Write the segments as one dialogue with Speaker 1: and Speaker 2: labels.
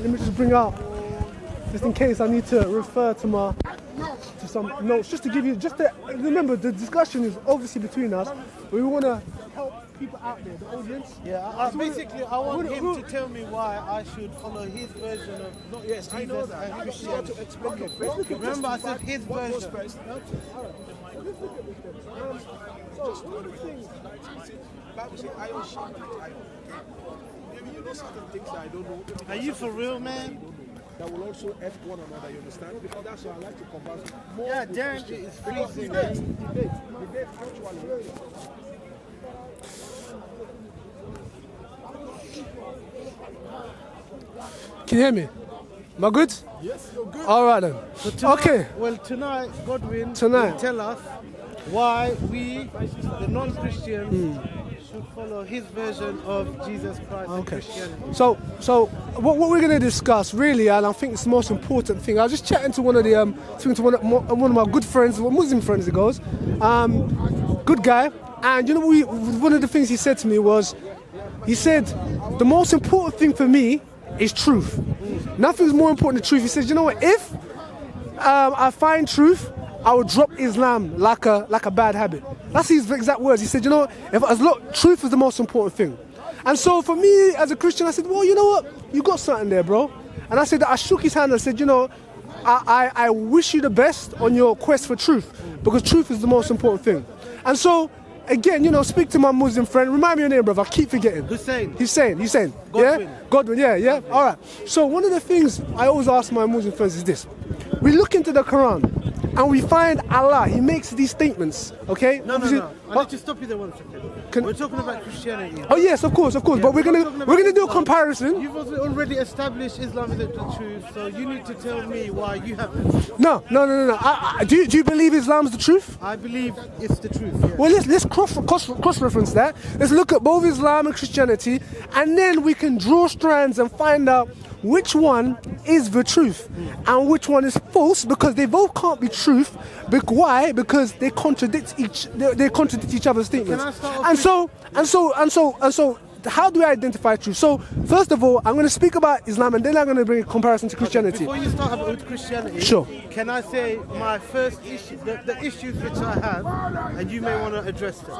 Speaker 1: Let me just bring out, just in case I need to refer to some notes, just to give you, remember the discussion is obviously between us. We want to help people out there, the audience.
Speaker 2: Yeah, basically I want him to tell me why I should follow his version of Jesus
Speaker 3: I know that.
Speaker 2: and
Speaker 3: I just
Speaker 2: Christianity.
Speaker 3: want to explain it.
Speaker 2: Remember I said his version.
Speaker 1: Let's look at this then. So one of the things.
Speaker 3: Bible says, I own sheep and I own. Maybe you know certain things that I don't know.
Speaker 2: Are you for real, man?
Speaker 3: That will also help one another, you understand? Because that's why I like to converse more.
Speaker 2: Yeah,
Speaker 3: with
Speaker 2: Darren
Speaker 3: Christians.
Speaker 2: is
Speaker 3: Because
Speaker 2: freezing,
Speaker 3: debate actually.
Speaker 1: Can you hear me? Am I good?
Speaker 3: Yes, you're good.
Speaker 1: All right then.
Speaker 2: So tonight,
Speaker 1: Okay.
Speaker 2: Well, tonight, Godwin
Speaker 1: Tonight.
Speaker 2: will tell us why we, the non-Christians, should follow his version of Jesus Christ and
Speaker 1: Okay.
Speaker 2: Christianity.
Speaker 1: So what we're going to discuss really, and I think it's the most important thing. I was just chatting to one of my good friends, Muslim friends, it goes, good guy, and you know, one of the things he said to me was, he said, the most important thing for me is truth. Nothing's more important than truth. He says, you know what? If I find truth, I will drop Islam like a bad habit. That's his exact words. He said, you know, truth is the most important thing. And so for me as a Christian, I said, well, you know what? You got something there, bro. And I said, I shook his hand and said, you know, I wish you the best on your quest for truth, because truth is the most important thing. And so, again, you know, speak to my Muslim friend. Remind me your name, brother. I keep forgetting.
Speaker 2: Hussein.
Speaker 1: Hussein.
Speaker 2: Godwin.
Speaker 1: Yeah? Godwin, yeah. All right. So one of the things I always ask my Muslim friends is this. We look into the Quran and we find Allah. He makes these statements, okay?
Speaker 2: No. I need to stop you there 1 second. We're talking about Christianity.
Speaker 1: Oh yes, of course.
Speaker 2: Yeah,
Speaker 1: but we're gonna do a
Speaker 2: Islam.
Speaker 1: comparison.
Speaker 2: You've already established Islam is the truth, so you need to tell me why you haven't.
Speaker 1: No. Do you believe Islam's the truth?
Speaker 2: I believe it's the truth. Yeah.
Speaker 1: Well, let's cross-reference that. Let's look at both Islam and Christianity, and then we can draw strands and find out which one is the truth and which one is false, because they both can't be truth. Why? Because they contradict each other's statements.
Speaker 2: Can I start off
Speaker 1: And so, how do I identify truth? So, first of all, I'm going to speak about Islam, and then I'm going to bring a comparison to Christianity.
Speaker 2: Before you start with Christianity,
Speaker 1: Sure.
Speaker 2: Can I say my first issue, the issues which I have, and you may want to address them.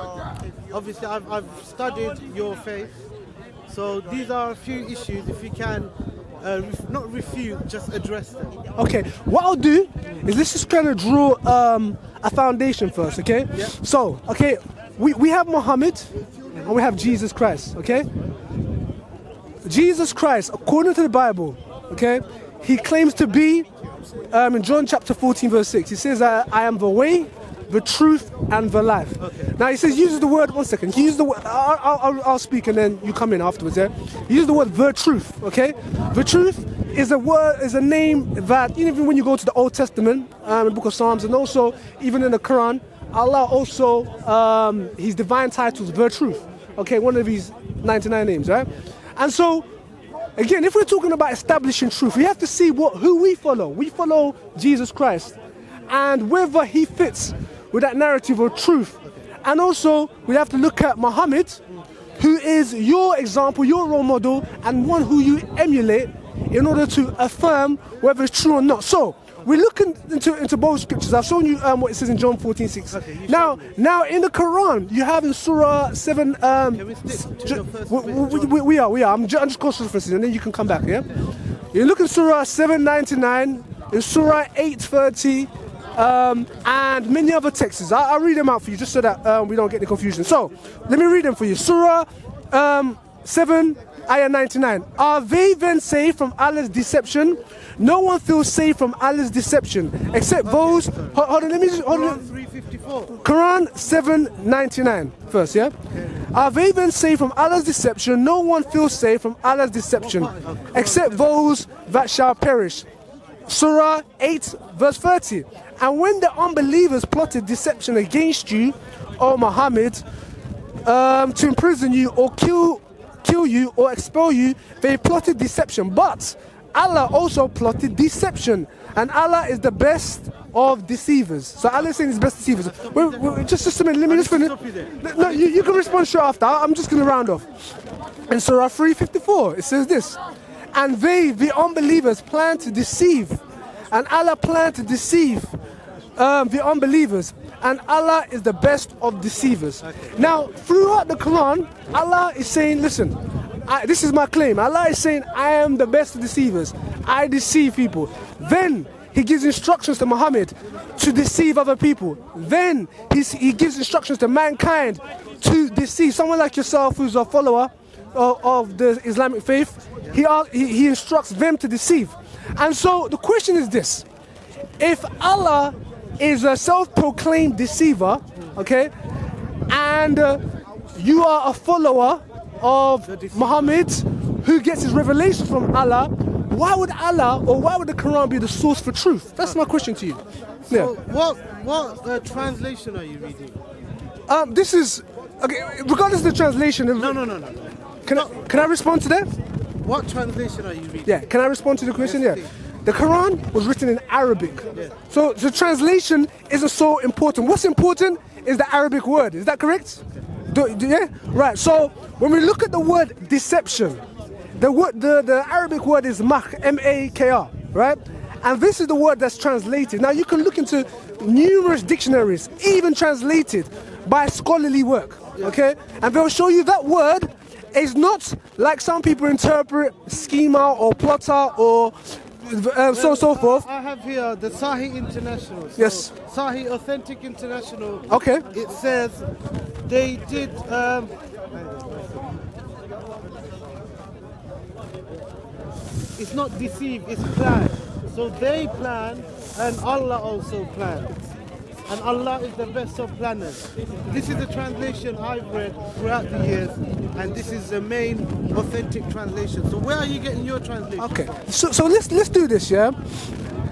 Speaker 2: Obviously, I've studied your faith, so these are a few issues. If you can, not refute, just address them.
Speaker 1: Okay, what I'll do is let's just kind of draw a foundation first, okay?
Speaker 2: Yeah.
Speaker 1: So, okay, we have Muhammad and we have Jesus Christ, okay? Jesus Christ, according to the Bible, okay, he claims to be, in John chapter 14 verse 6, he says, I am the way, the truth and the life. Okay. Now he says, uses the word, 1 second, he uses the word, I'll speak and then you come in afterwards, yeah? He uses the word the truth, okay? The truth is a name that, even when you go to the Old Testament, in the book of Psalms, and also even in the Quran, Allah also, his divine titles, the truth, okay? One of his 99 names, right? And so, again, if we're talking about establishing truth, we have to see who we follow. We follow Jesus Christ, and whether he fits with that narrative of truth. And also, we have to look at Muhammad, who is your example, your role model, and one who you emulate in order to affirm whether it's true or not. So, we're looking into both scriptures. I've shown you what it says in John 14:6. Okay, now in the Quran, you have in Surah 7.
Speaker 2: Can we stick to the first bit?
Speaker 1: We are. I'm just cross-referencing, and then you can come back. Yeah. You look in Surah 7:99, in Surah 8:30. And many other texts. I'll read them out for you just so that we don't get the confusion. So, let me read them for you. Surah 7, ayah 99. Are they then saved from Allah's deception? No one feels safe from Allah's deception except those. Hold on, let me just.
Speaker 2: Quran 354.
Speaker 1: Quran 7:99 first, yeah? Okay. Are they then safe from Allah's deception? No one feels safe from Allah's deception except those that shall perish. Surah 8 verse 30. And when the unbelievers plotted deception against you, O Muhammad, to imprison you or kill you or expel you, they plotted deception. But Allah also plotted deception, and Allah is the best of deceivers. So Allah is saying he's best deceivers. Wait, just a minute, let me just finish. No, you can respond straight after. I'm just going to round off. In Surah 354, it says this. and they, the unbelievers, plan to deceive, and Allah planned to deceive the unbelievers, and Allah is the best of deceivers. Now, throughout the Quran, Allah is saying, listen, this is my claim. Allah is saying, I am the best of deceivers. I deceive people. Then He gives instructions to Muhammad to deceive other people. Then He gives instructions to mankind to deceive. Someone like yourself who's a follower of the Islamic faith, he instructs them to deceive. And so the question is this: if Allah is a self-proclaimed deceiver, okay, and you are a follower of Muhammad who gets his revelation from Allah, why would Allah or why would the Quran be the source for truth? That's my question to you.
Speaker 2: So what translation are you reading?
Speaker 1: This is okay. Regardless of the translation.
Speaker 2: No.
Speaker 1: Can I respond to that?
Speaker 2: What translation are you reading?
Speaker 1: Yeah. Can I respond to the question?
Speaker 2: Yes,
Speaker 1: Yeah.
Speaker 2: please.
Speaker 1: The Quran was written in Arabic.
Speaker 2: Yeah.
Speaker 1: So the translation isn't so important. What's important is the Arabic word. Is that correct? Yeah? Right. So when we look at the word deception, the Arabic word is makr, M-A-K-R, right? And this is the word that's translated. Now you can look into numerous dictionaries, even translated by scholarly work, okay? And they'll show you that word is not like some people interpret schema or plotter or so on so forth.
Speaker 2: I have here the Sahih International. So
Speaker 1: Yes.
Speaker 2: Sahih Authentic International.
Speaker 1: Okay.
Speaker 2: It says they did. It's not deceive, it's plan. So they plan, and Allah also plans. And Allah is the best of planners. This is the translation I've read throughout the years, and this is the main authentic translation. So where are you getting your translation?
Speaker 1: Okay. So let's do this, yeah?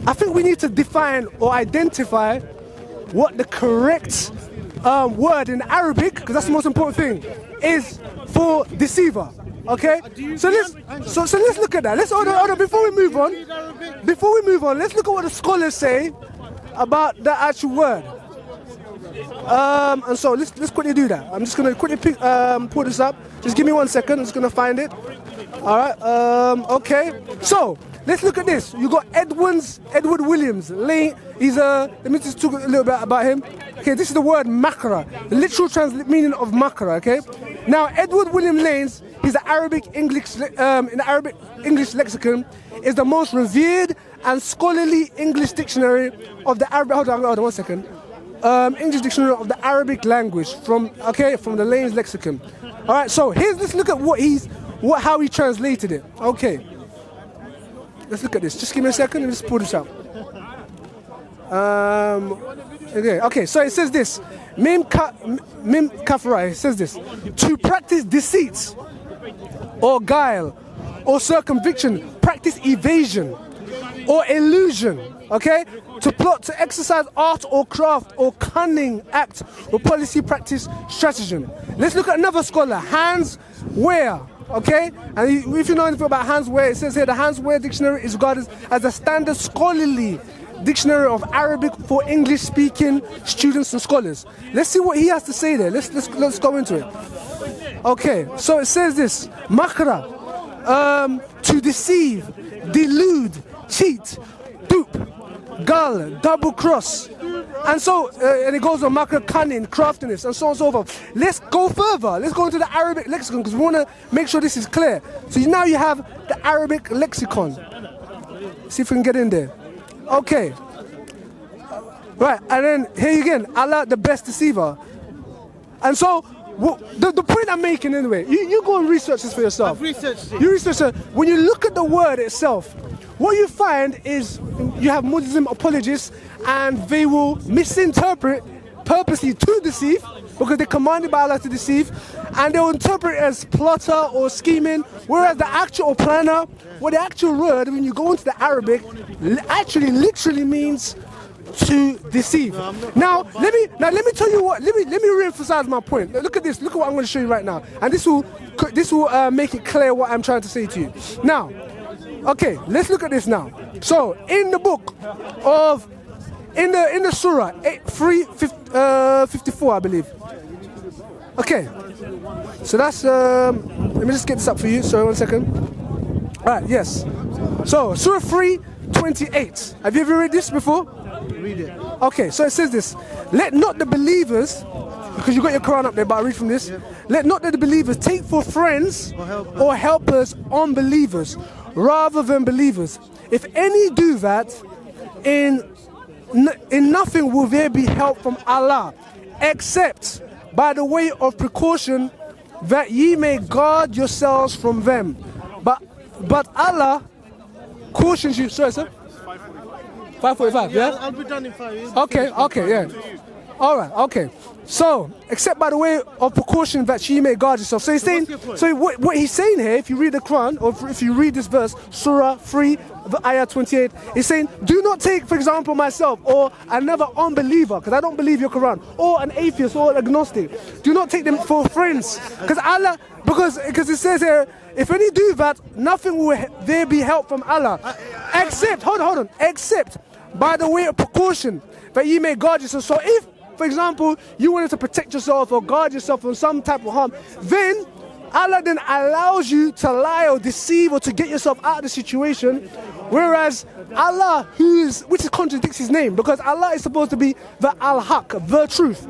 Speaker 1: I think we need to define or identify what the correct word in Arabic, because that's the most important thing, is for deceiver. Okay? So let's look at that. Let's hold on, before we move on. Before we move on, let's look at what the scholars say about the actual word. And so let's quickly do that. I'm just gonna quickly pull this up. Just give me 1 second. I'm just gonna find it. All right. Okay. So let's look at this. You got Edward Williams. Let me just talk a little bit about him. Okay, this is the word makra, the literal meaning of makra. Okay. Now Edward William Lanes, he's the Arabic English in the Arabic English lexicon, is the most revered and scholarly English dictionary of the Arabic. Hold on 1 second. English dictionary of the Arabic language from the Lane's lexicon. All right. So let's look at how he translated it. Okay. Let's look at this. Just give me a second and just pull this out. Okay, so it says this. Mim kafra, it says this. To practice deceit or guile or circumvention, practice evasion or illusion, okay? To plot, to exercise art or craft or cunning act or policy practice stratagem. Let's look at another scholar, Hans Wehr. Okay, and if you know anything about Hans Wehr, it says here the Hans Wehr dictionary is regarded as a standard scholarly dictionary of Arabic for English-speaking students and scholars. Let's see what he has to say there. Let's go into it. Okay, so it says this: makra, to deceive, delude, cheat, dupe, gull, double cross. And so, and it goes on makra, cunning, craftiness, and so on and so forth. Let's go further. Let's go into the Arabic lexicon because we want to make sure this is clear. So now you have the Arabic lexicon. See if we can get in there. Okay. Right, and then here again, Allah, the best deceiver. And so, the point I'm making anyway, you go and research this for yourself.
Speaker 2: I've researched it.
Speaker 1: You research it. When you look at the word itself, what you find is you have Muslim apologists and they will misinterpret purposely to deceive because they're commanded by Allah to deceive, and they'll interpret it as plotter or scheming, whereas the actual planner, the actual word, when you go into the Arabic, actually literally means to deceive. Now let me tell you what. Let me re-emphasize my point. Look at this. Look at what I'm going to show you right now, and this will make it clear what I'm trying to say to you. Now, okay, let's look at this now. So in the book of in the Surah 3:54, I believe. Okay, so that's let me just get this up for you. Sorry, 1 second. Right, yes. So, Surah 3:28. Have you ever read this before?
Speaker 2: Read it.
Speaker 1: Okay, so it says this. Let not the believers, because you got your Quran up there, but I read from this. Let not the believers take for friends or helpers unbelievers rather than believers. If any do that, in nothing will there be help from Allah, except by the way of precaution, that ye may guard yourselves from them. But Allah cautions you. Sorry, sir. 5:45. Yeah.
Speaker 2: I'll be done in 5 years.
Speaker 1: Okay, yeah. All right, okay. So, except by the way of precaution that ye may guard yourself. So he's saying, so what he's saying here, if you read the Quran, or if you read this verse, Surah 3, Ayah 28, he's saying, do not take, for example, myself or another unbeliever, because I don't believe your Quran, or an atheist or agnostic. Do not take them for friends, because it says here, if any do that, nothing will there be help from Allah, except, hold on, except by the way of precaution that ye may guard yourself. So if, for example, you wanted to protect yourself or guard yourself from some type of harm, then Allah then allows you to lie or deceive or to get yourself out of the situation. Whereas Allah, which contradicts his name, because Allah is supposed to be the Al-Haq, the truth.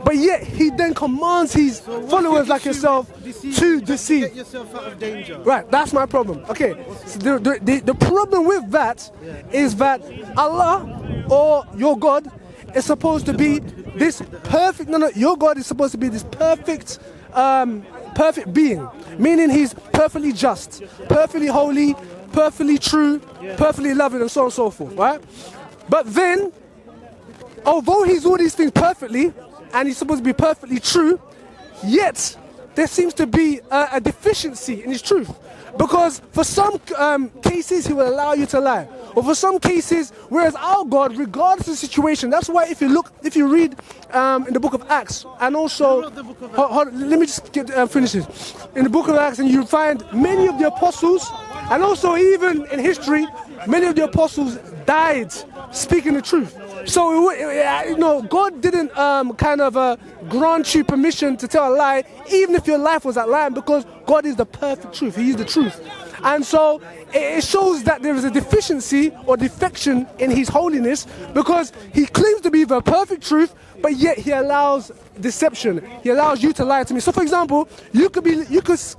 Speaker 1: But yet he then commands his followers like yourself to deceive.
Speaker 2: Get yourself out of danger.
Speaker 1: Right, that's my problem. Okay, so the problem with that is that Allah or your God is supposed to be this perfect. Your God is supposed to be this perfect, perfect being, meaning he's perfectly just, perfectly holy, perfectly true, perfectly loving, and so on and so forth. Right? But then, although he's all these things perfectly, and he's supposed to be perfectly true, yet there seems to be a deficiency in his truth. Because for some cases he will allow you to lie, or for some cases, whereas our God, regardless of the situation, that's why if you read in the book of Acts, and also, let me just finish this. In the book of Acts, and you find many of the apostles, and also even in history, many of the apostles died speaking the truth. So, God didn't grant you permission to tell a lie, even if your life was that lie, because God is the perfect truth. He is the truth. And so, it shows that there is a deficiency or defection in his holiness, because he claims to be the perfect truth, but yet he allows deception. He allows you to lie to me. So, for example, you could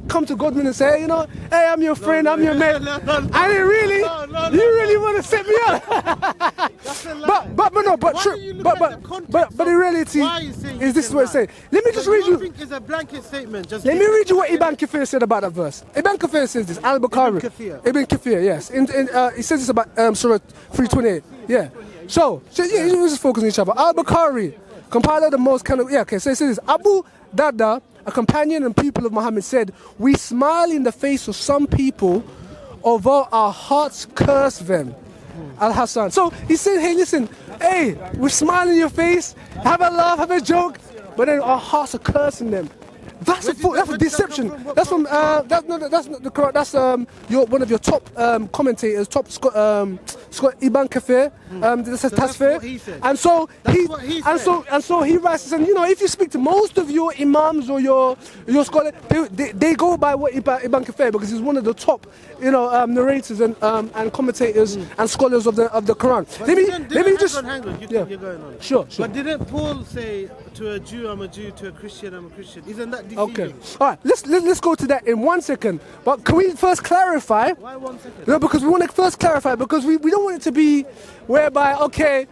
Speaker 1: come to Godwin and say, hey, I'm your friend, I'm your mate. And you really want to set me up. But in reality, is this what it's saying? Let me just read you.
Speaker 2: Think it's a blanket statement.
Speaker 1: Let me read you what Ibn Kathir said about that verse. Ibn Kathir says this. Al-Bukhari. Ibn Kathir, yes. He says this about Surah 3:28. Yeah. So yeah, we just focus on each other. Al-Bukhari, compiler the most so it says this. Abu Darda, a companion and pupil of Muhammad, said, we smile in the face of some people, although our hearts curse them. Al-Hassan. So he said, hey, listen, hey, we're smiling in your face, have a laugh, have a joke, but then our hearts are cursing them. That's a deception. That's from that's not the Quran. That's one of your top commentators, top Scott Ibn Kathir. This is Tasfir, and so he writes, and if you speak to most of your imams or your scholars, they go by what Ibn Kathir, because he's one of the top narrators and commentators and scholars of the Quran. Let me just
Speaker 2: hang on. You're going on.
Speaker 1: Sure.
Speaker 2: But didn't Paul say to a Jew, I'm a Jew, to a Christian, I'm a Christian? Isn't that deceiving?
Speaker 1: Okay. All right. Let's go to that in 1 second. But can we first clarify?
Speaker 2: Why 1 second?
Speaker 1: No, because we want to first clarify, because we don't want it to be whereby, okay,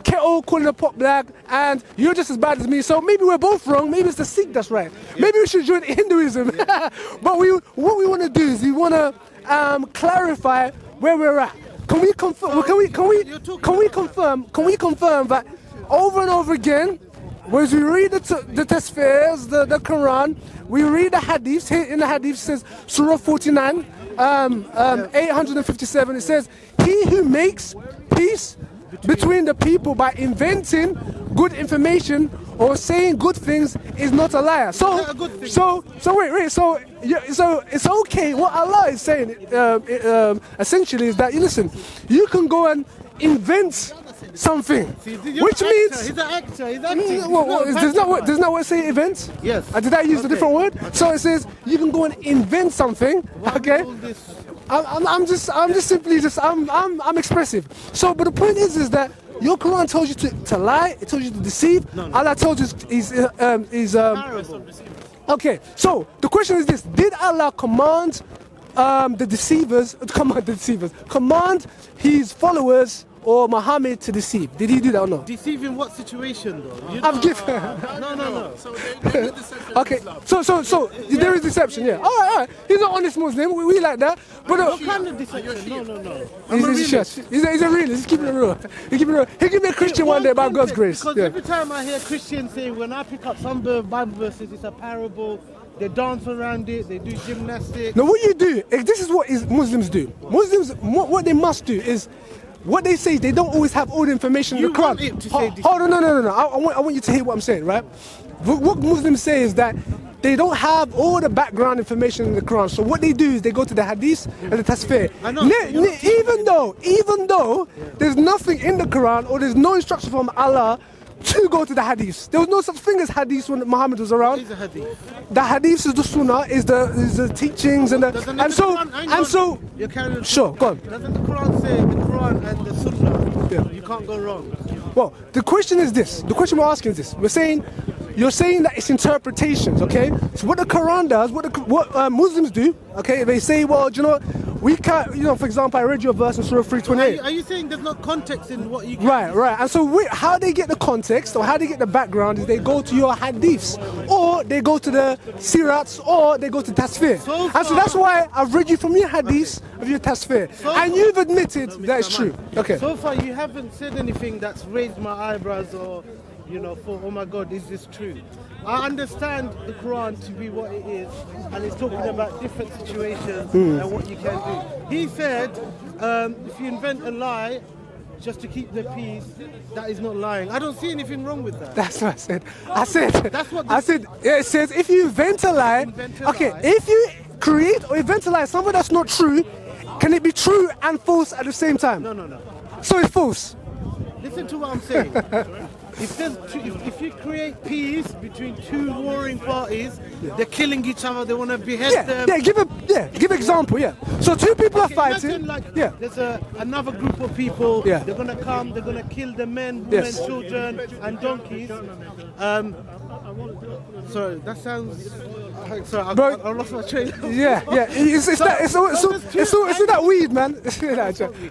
Speaker 1: Keto calling a pot black and you're just as bad as me, so maybe we're both wrong. Maybe it's the Sikh that's right. Maybe we should join Hinduism. But what we want to do is we want to clarify where we're at. Can we confirm? Can we confirm that over and over again? Whereas we read the Tasfirs, the Quran, we read the Hadiths. Here in the Hadith it says, Surah 49, 857, it says, he who makes peace between the people by inventing good information or saying good things is not a liar. So it's okay. What Allah is saying, essentially, is that you can go and invent something, which means
Speaker 2: he's an actor. He's acting.
Speaker 1: Doesn't that what say event?
Speaker 2: Yes.
Speaker 1: Did I use a different word? So it says you can go and invent something. Okay. I'm expressive. So, but the point is that your Quran tells you to lie. It tells you to deceive.
Speaker 2: No.
Speaker 1: Allah tells you is
Speaker 2: Parable.
Speaker 1: Okay. So the question is this: did Allah command command his followers or Muhammad to deceive? Did he do that or not?
Speaker 2: Deceive in what situation though? You
Speaker 1: I've
Speaker 2: know-
Speaker 1: given.
Speaker 2: No.
Speaker 3: So there is deception in
Speaker 1: Okay,
Speaker 3: Islam.
Speaker 1: so there is deception, yeah. All right. He's an honest Muslim. We like that. But
Speaker 2: What kind of deception? No.
Speaker 1: he's a realist. He's keeping it real. He's keeping it real. He can be a Christian one day by God's grace.
Speaker 2: Because
Speaker 1: Yeah.
Speaker 2: every time I hear Christians say, when I pick up some Bible verses, it's a parable. They dance around it. They do gymnastics.
Speaker 1: Now, what you do, this is what Muslims do. Muslims, what they must do is, what they say is they don't always have all the information in
Speaker 2: You
Speaker 1: the Quran.
Speaker 2: want it to say this.
Speaker 1: Hold on, no. I want you to hear what I'm saying, right? What Muslims say is that they don't have all the background information in the Quran. So what they do is they go to the hadith and the tasfir.
Speaker 2: I know.
Speaker 1: Even though there's nothing in the Quran or there's no instruction from Allah to go to the hadith. There was no such thing as hadith when Muhammad was around.
Speaker 2: It's a hadith.
Speaker 1: The hadith is the sunnah, is the teachings and
Speaker 2: Doesn't the Quran- You're carrying on.
Speaker 1: Sure, go on.
Speaker 2: Doesn't the Quran say the Quran and the Sunnah?
Speaker 1: Yeah.
Speaker 2: You can't go wrong.
Speaker 1: Well, the question is this. The question we're asking is this. You're saying that it's interpretations, okay? So what the Quran does, what Muslims do, okay? They say, well, do you know what? We can't, for example, I read you a verse in Surah 328.
Speaker 2: Are you saying there's no context in what you can
Speaker 1: Right. And so how they get the context or how they get the background is they go to your hadiths or they go to the sirats or they go to tasfir. And so that's why I've read you from your hadiths of your tasfir. And you've admitted that it's true. Okay.
Speaker 2: So far, you haven't said anything that's raised my eyebrows or, for, oh my God, is this true? I understand the Quran to be what it is, and it's talking about different situations and what you can do. He said, if you invent a lie just to keep the peace, that is not lying. I don't see anything wrong with that.
Speaker 1: That's what I said.
Speaker 2: That's what
Speaker 1: It says if you invent a lie, if you create or invent a lie, something that's not true, can it be true and false at the same time?
Speaker 2: No.
Speaker 1: So it's false.
Speaker 2: Listen to what I'm saying. If you create peace between two warring parties, they're killing each other, they want to behead them.
Speaker 1: Give example, So two people are fighting.
Speaker 2: Imagine like there's another group of people,
Speaker 1: Yeah.
Speaker 2: they're going to come, they're going to kill the men, women,
Speaker 1: Yes.
Speaker 2: children and donkeys. Sorry, that sounds... Sorry,
Speaker 1: Bro,
Speaker 2: I lost my train.
Speaker 1: It's that weed, man.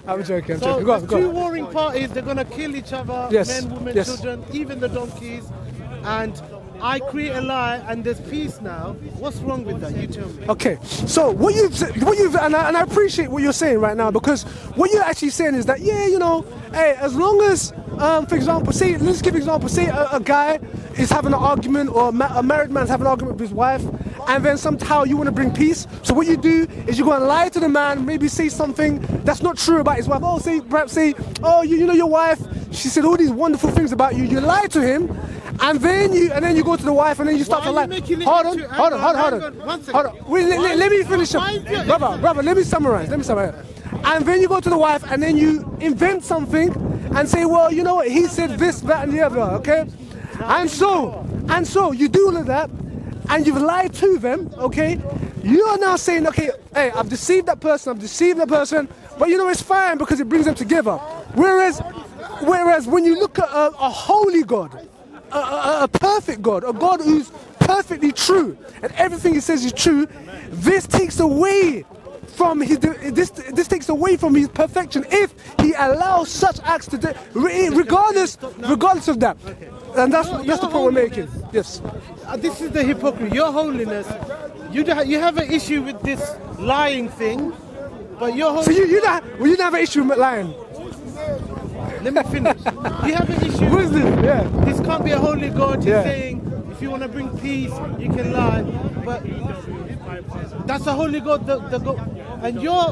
Speaker 1: I'm joking.
Speaker 2: So
Speaker 1: Go
Speaker 2: there's two
Speaker 1: on.
Speaker 2: warring parties, they're going to kill each other,
Speaker 1: Yes,
Speaker 2: men, women,
Speaker 1: yes.
Speaker 2: children, even the donkeys. And I create a lie and there's peace now. What's wrong with that? You tell me.
Speaker 1: Okay, so what you've and I appreciate what you're saying right now, because what you're actually saying is that hey, as long as for example, let's give an example. Say a guy is having an argument, or a married man's having an argument with his wife, and then somehow you want to bring peace. So what you do is you go and lie to the man, maybe say something that's not true about his wife. Perhaps say, your wife, she said all these wonderful things about you. You lie to him, and then you go to the wife, and then you start to lie. Hold on.
Speaker 2: One second.
Speaker 1: Wait, let me finish up. Brother, let me summarize. And then you go to the wife, and then you invent something and say, well, you know what, he said this, that, and the other, okay? And so you do all of that, and you've lied to them, okay? You are now saying, okay, hey, I've deceived that person, but it's fine because it brings them together. Whereas when you look at a holy God, a perfect God, a God who's perfectly true, and everything he says is true, this takes away from his perfection if he allows such acts to do, regardless of that. And that's the point we're making. Yes.
Speaker 2: This is the hypocrisy. Your Holiness, you have an issue with this lying thing, but your Holiness...
Speaker 1: So you don't have an issue with lying?
Speaker 2: Let me finish. You have an issue.
Speaker 1: Muslim, yeah.
Speaker 2: This can't be a holy God. He's saying if you want to bring peace, you can lie. But that's a holy God. And your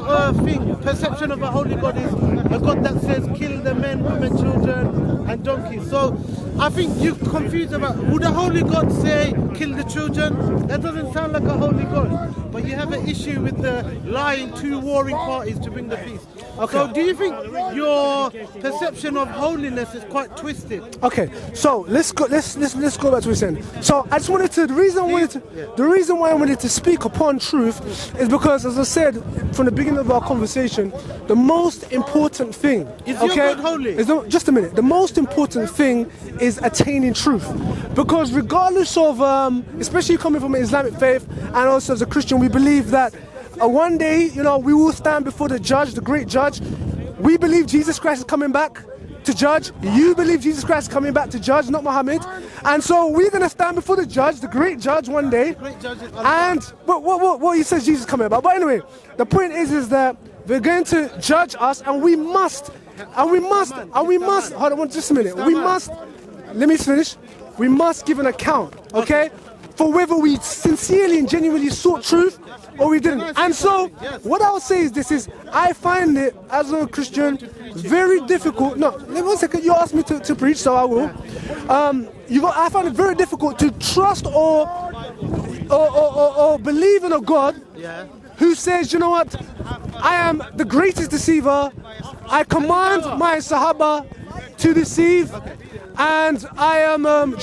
Speaker 2: perception of a holy God is a God that says kill the men, women, children, and donkeys. So I think you're confused about, would a holy God say, kill the children? That doesn't sound like a holy God. But you have an issue with the lying two warring parties to bring the peace.
Speaker 1: Okay.
Speaker 2: So do you think your perception of holiness is quite twisted?
Speaker 1: Okay, so let's go back to what we're saying. So I just wanted to, the reason why I wanted to speak upon truth is because, as I said from the beginning of our conversation, the most important thing,
Speaker 2: Is your God holy?
Speaker 1: Just a minute. The most important thing is attaining truth, because regardless of, especially coming from an Islamic faith and also as a Christian, we believe that one day, we will stand before the judge, the great judge. We believe Jesus Christ is coming back to judge. You believe Jesus Christ is coming back to judge, not Muhammad. And so we're going to stand before the judge, the great judge, one day.
Speaker 2: Great judge is
Speaker 1: And what he says Jesus is coming back. But anyway, the point is that they're going to judge us, and we must, hold on just a minute. Let me finish. We must give an account, okay? For whether we sincerely and genuinely sought truth or we didn't. And so, what I'll say is this: I find it, as a Christian, very difficult. No, one second. You asked me to preach, so I will. I find it very difficult to trust or believe in a God who says, you know what, I am the greatest deceiver. I command my Sahaba to deceive. And I am, and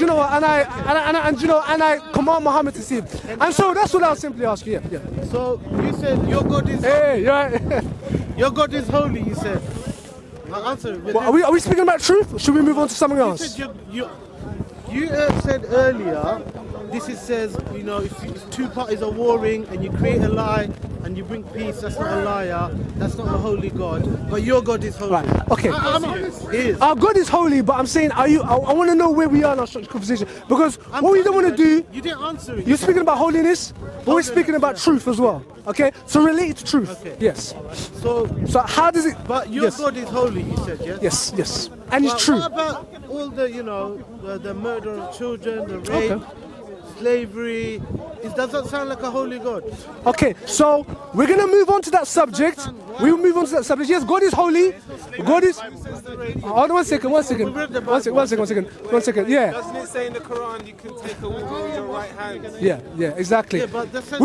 Speaker 1: I command Muhammad to deceive. And so that's what I'll simply ask you. Yeah.
Speaker 2: So you said your God is
Speaker 1: Hey, you're right.
Speaker 2: your God is holy, you said. I'll answer it.
Speaker 1: Well, are we speaking about truth? Or should we move on to something
Speaker 2: You
Speaker 1: else?
Speaker 2: said you said earlier, says, if two parties are warring and you create a lie and you bring peace, that's not a liar, that's not a holy God. But your God is holy.
Speaker 1: Right, okay.
Speaker 2: He is.
Speaker 1: Our God is holy, but I'm saying, I want to know where we are in our structured conversation. Because what we don't want to do,
Speaker 2: You didn't answer it.
Speaker 1: you're speaking about holiness, but we're speaking about truth as well. Okay? So relate to truth.
Speaker 2: Okay.
Speaker 1: Yes.
Speaker 2: So
Speaker 1: how does it...
Speaker 2: but your
Speaker 1: yes.
Speaker 2: God is holy, you said, yes?
Speaker 1: Yes. And
Speaker 2: But
Speaker 1: it's true.
Speaker 2: what about all the, the murder of children, the rape, slavery? Does that sound like a holy God?
Speaker 1: Okay, so we're going to move on to that subject. We will move on to that subject. Yes, God is holy. God is... Hold on one second. Yeah.
Speaker 3: Doesn't it say in the Quran you can take a woman with your right hand?
Speaker 1: Yeah, exactly.
Speaker 2: Yeah, but that's
Speaker 1: We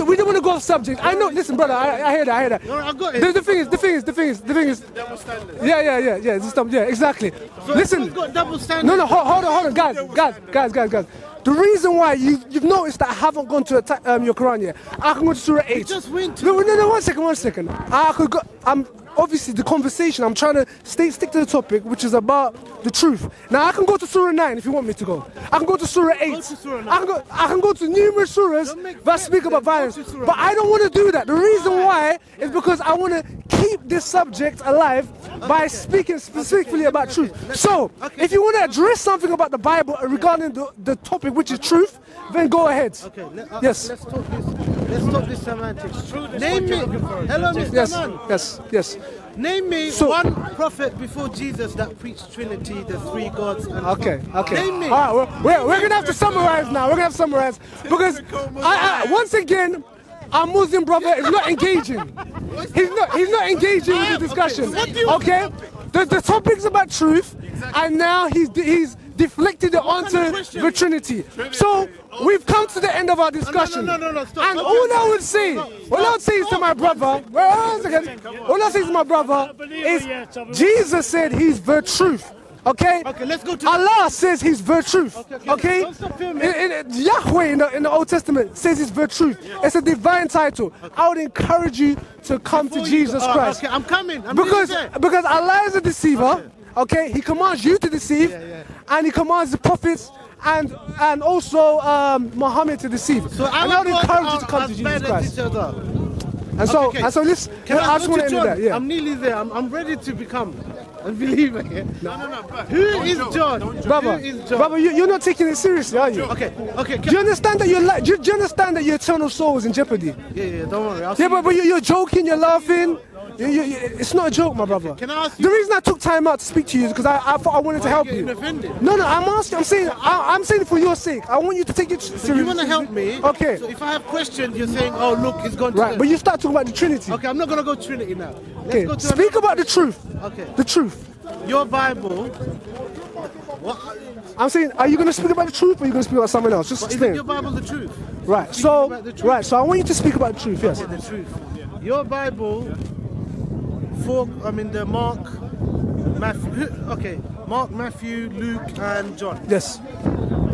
Speaker 1: don't want to go off subject. I know, listen, brother, I hear that.
Speaker 2: No, I got it.
Speaker 1: The thing is.
Speaker 3: Double standard.
Speaker 1: Yeah, exactly.
Speaker 2: So
Speaker 1: Listen.
Speaker 2: everyone's got double standards.
Speaker 1: No, hold on, guys. The reason why you've noticed that I haven't gone to attack your Quran yet. I can go to Surah 8.
Speaker 2: just went to-
Speaker 1: No, one second. I could go. I'm obviously the conversation. I'm trying to stick to the topic, which is about the truth. Now I can go to Surah 9 if you want me to go. I can go to Surah 8.
Speaker 2: to Surah 9.
Speaker 1: I can go to numerous surahs that speak about violence.
Speaker 2: Go to Surah
Speaker 1: But I don't want to do that. The reason why is because I want to keep this subject alive by speaking specifically about truth. So, if you want to address something about the Bible regarding the topic, which is truth, then go ahead.
Speaker 2: Okay,
Speaker 1: Yes.
Speaker 2: Let's talk this semantics. Name me. Hello, Mr. Man.
Speaker 1: Yes.
Speaker 2: Name me
Speaker 1: So-
Speaker 2: one prophet before Jesus that preached Trinity, the three gods. And
Speaker 1: Okay.
Speaker 2: Name me.
Speaker 1: All right, we're gonna have to summarize now. Because once again, our Muslim brother is not engaging. He's not engaging with the discussion. Okay. The topic's about truth, and now he's deflected it onto the Trinity. So we've come to the end of our discussion.
Speaker 2: No, stop.
Speaker 1: And all I would say is to my brother, is Jesus said he's the truth. Okay?
Speaker 2: Okay, let's go to
Speaker 1: Allah says he's the truth. Okay?
Speaker 2: Don't stop filming.
Speaker 1: Yahweh in the Old Testament says he's the truth. It's a divine title. I would encourage you to come to Jesus Christ.
Speaker 2: Okay, I'm coming.
Speaker 1: Because Allah is a deceiver. Okay? He commands you to deceive. And he commands the prophets and also Muhammad to deceive.
Speaker 2: So I
Speaker 1: would encourage you to come to Jesus Christ. And so
Speaker 2: Okay.
Speaker 1: I just want to end with that. Yeah.
Speaker 2: I'm nearly there. I'm ready to become a believer here.
Speaker 3: No.
Speaker 2: Who is John?
Speaker 1: Brother,
Speaker 2: Who is John?
Speaker 1: brother, you're not taking it seriously, are you?
Speaker 2: Okay.
Speaker 1: Do you understand that do you understand that your eternal soul is in jeopardy?
Speaker 2: Yeah, don't worry.
Speaker 1: Yeah, but you're joking, you're laughing. It's not a joke, my brother.
Speaker 2: Can I ask you?
Speaker 1: The reason I took time out to speak to you is because I thought I wanted to help
Speaker 2: Getting
Speaker 1: you.
Speaker 2: offended?
Speaker 1: No, I'm saying it for your sake. I want you to take it seriously.
Speaker 2: You want to help me?
Speaker 1: Okay.
Speaker 2: So if I have questions, you're saying, oh, look, it's gone to
Speaker 1: Right,
Speaker 2: them.
Speaker 1: but you start talking about the Trinity.
Speaker 2: Okay, I'm not going to go Trinity now. Let's
Speaker 1: Okay,
Speaker 2: go to
Speaker 1: speak
Speaker 2: another
Speaker 1: about the truth.
Speaker 2: Okay.
Speaker 1: The truth.
Speaker 2: Your Bible,
Speaker 1: I'm saying, are you going to speak about the truth or are you going to speak about something else? Just
Speaker 2: Isn't
Speaker 1: explain.
Speaker 2: your Bible the truth?
Speaker 1: Right.
Speaker 2: Speaking
Speaker 1: So,
Speaker 2: about the truth.
Speaker 1: right. So I want you to speak about the truth. Yes.
Speaker 2: The truth. Your Bible, the Mark, Matthew, Luke, and John.
Speaker 1: Yes.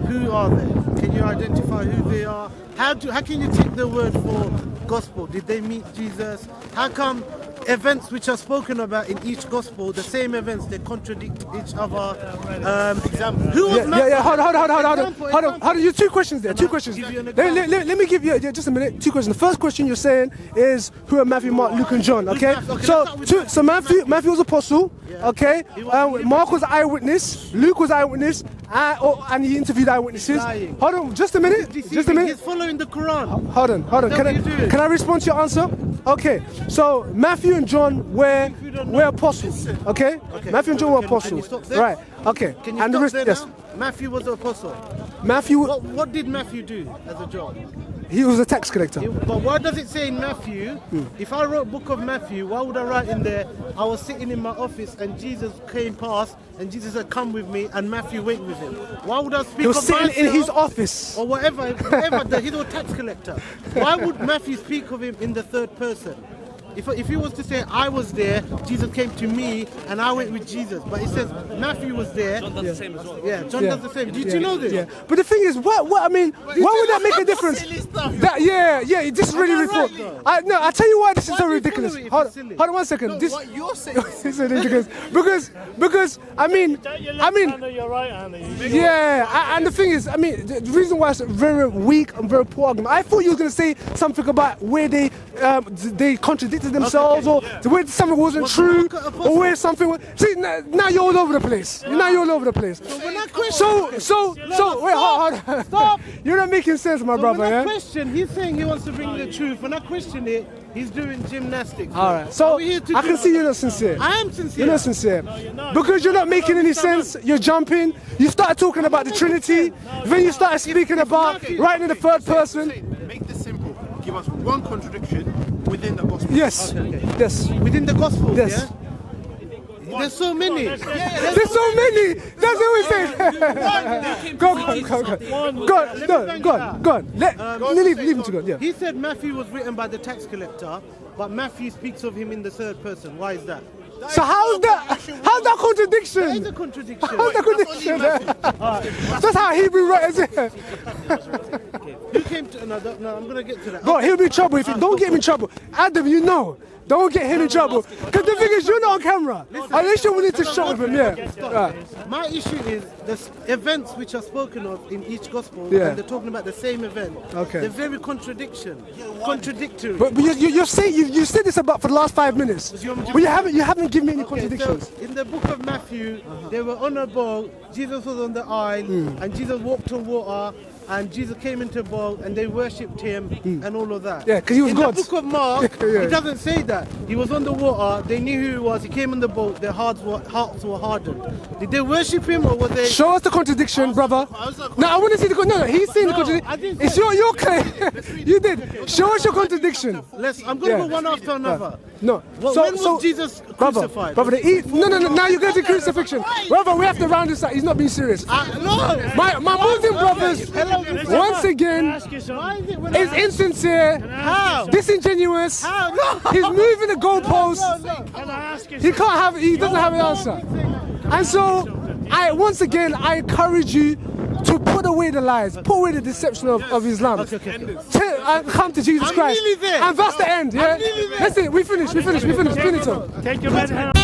Speaker 2: Who are they? Can you identify who they are? How can you take their word for gospel? Did they meet Jesus? How come events which are spoken about in each gospel, the same events, they contradict each other? Example. Who was Matthew?
Speaker 1: Hold on. You two questions there. Two questions. Let me give you just a minute. Two questions. The first question you're saying is who are Matthew, Mark, Luke, and John. Okay. So Matthew was apostle. Okay. Mark was eyewitness. Luke was eyewitness. And he interviewed eyewitnesses. Hold on. Just a minute. Just a minute.
Speaker 2: He's following the Quran.
Speaker 1: Hold on. Can I respond to your answer? Okay. So Matthew and John were apostles. Okay. Matthew and John were apostles. Right. Okay.
Speaker 2: Can you
Speaker 1: and the
Speaker 2: stop
Speaker 1: rest,
Speaker 2: there
Speaker 1: yes.
Speaker 2: now? Matthew was an apostle.
Speaker 1: Matthew.
Speaker 2: What did Matthew do as a job?
Speaker 1: He was a tax collector.
Speaker 2: But why does it say in Matthew? If I wrote book of Matthew, why would I write in there? I was sitting in my office and Jesus came past and Jesus said, "Come with me," and Matthew went with him. Why would I speak?
Speaker 1: He was
Speaker 2: of
Speaker 1: sitting in
Speaker 2: myself
Speaker 1: his office.
Speaker 2: or whatever. He's a tax collector. Why would Matthew speak of him in the third person? If he was to say, "I was there, Jesus came to me, and I went with Jesus," but it says Matthew was there. John does the same as well. Yeah, John does the same. Did you know this?
Speaker 1: Yeah. But the thing is, why would that make a difference? This is really ridiculous. I tell you why this is so ridiculous. Hold on 1 second. This
Speaker 3: What you're saying
Speaker 1: is ridiculous because and the thing is, the reason why it's a very weak and very poor argument. I thought you were going to say something about where they contradicted themselves, or where something wasn't true, or where something was. See, now you're all over the place. Now you're all over the place. So wait, hold on.
Speaker 2: Stop.
Speaker 1: You're not making sense, my brother.
Speaker 2: When I
Speaker 1: Yeah?
Speaker 2: question, he's saying he wants to bring the truth. When I question it, he's doing gymnastics.
Speaker 1: All right. So I can see you're not sincere.
Speaker 2: I am sincere.
Speaker 1: You're not sincere. Because you're not making any sense. You're jumping. You started talking about the Trinity. Then you started speaking about writing in the third person.
Speaker 3: Make this simple. Give us one contradiction within the gospel.
Speaker 1: Yes. Yes.
Speaker 2: Within the gospel,
Speaker 1: Yes.
Speaker 2: yeah? There's so many.
Speaker 1: There's so many. That's what we say. Go on. Leave him to go. Yeah.
Speaker 2: He said Matthew was written by the tax collector, but Matthew speaks of him in the third person. Why is that?
Speaker 1: So how's that contradiction?
Speaker 2: That is a contradiction.
Speaker 1: How's that contradiction? That's how Hebrew writers it.
Speaker 2: Who came to? No, I'm gonna get to that.
Speaker 1: Bro, he'll be in trouble if you don't get him in trouble. Adam, you know. Don't get him in trouble. Because the thing is, you're not on camera. Unless you need to shut with him, yeah. Right.
Speaker 2: My issue is the events which are spoken of in each gospel,
Speaker 1: Yeah.
Speaker 2: and they're talking about the same event.
Speaker 1: Okay.
Speaker 2: They're very contradictory.
Speaker 1: But you're saying you said this about for the last 5 minutes. But you haven't given me any contradictions.
Speaker 2: So in the book of Matthew, they were on a boat, Jesus was on the isle, and Jesus walked on water, and Jesus came into a boat, and they worshipped him, and all of that.
Speaker 1: Yeah, 'cause he was God.
Speaker 2: In the book of Mark,
Speaker 1: Yeah.
Speaker 2: it doesn't say that. He was on the water, they knew who he was, he came on the boat, their hearts were hardened. Did they worship him, or were they...
Speaker 1: Show us the contradiction, brother. No, I want to see the contradiction. No, he's saying the contradiction. It's your claim. You did. Show us your contradiction.
Speaker 2: I'm going to go one after another.
Speaker 1: No.
Speaker 2: When was Jesus crucified?
Speaker 1: Brother, no. Now you're going to crucifixion. Brother, we have to round this out. He's not being serious.
Speaker 2: No!
Speaker 1: My Muslim brothers, once again, is insincere, disingenuous. He's moving the goalposts. He doesn't have an answer. And so, once again, I encourage you to put away the lies, put away the deception of Islam. Come to Jesus Christ.
Speaker 2: nearly there.
Speaker 1: And that's the end, yeah? Listen, we finished. Finito.
Speaker 4: Take your better hand.